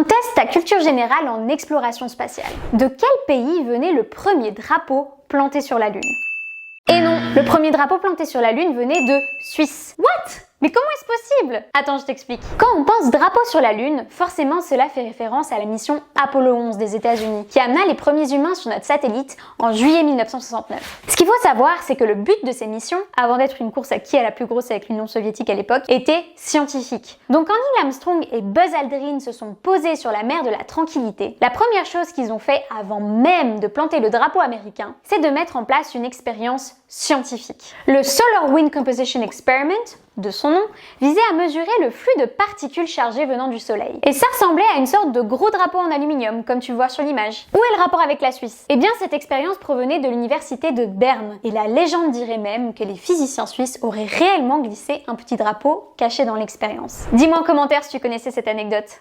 On teste ta culture générale en exploration spatiale. De quel pays venait le premier drapeau planté sur la Lune? Et non, le premier drapeau planté sur la Lune venait de Suisse. What? Mais comment est-ce possible? Attends, je t'explique. Quand on pense drapeau sur la Lune, forcément cela fait référence à la mission Apollo 11 des États-Unis, qui amena les premiers humains sur notre satellite en juillet 1969. Ce qu'il faut savoir, c'est que le but de ces missions, avant d'être une course à qui est la plus grosse avec l'Union soviétique à l'époque, était scientifique. Donc quand Neil Armstrong et Buzz Aldrin se sont posés sur la mer de la Tranquillité, la première chose qu'ils ont fait avant même de planter le drapeau américain, c'est de mettre en place une expérience scientifique. Le Solar Wind Composition Experiment, de son nom, visait à mesurer le flux de particules chargées venant du Soleil. Et ça ressemblait à une sorte de gros drapeau en aluminium, comme tu vois sur l'image. Où est le rapport avec la Suisse? Eh bien, cette expérience provenait de l'université de Berne, et la légende dirait même que les physiciens suisses auraient réellement glissé un petit drapeau caché dans l'expérience. Dis-moi en commentaire si tu connaissais cette anecdote.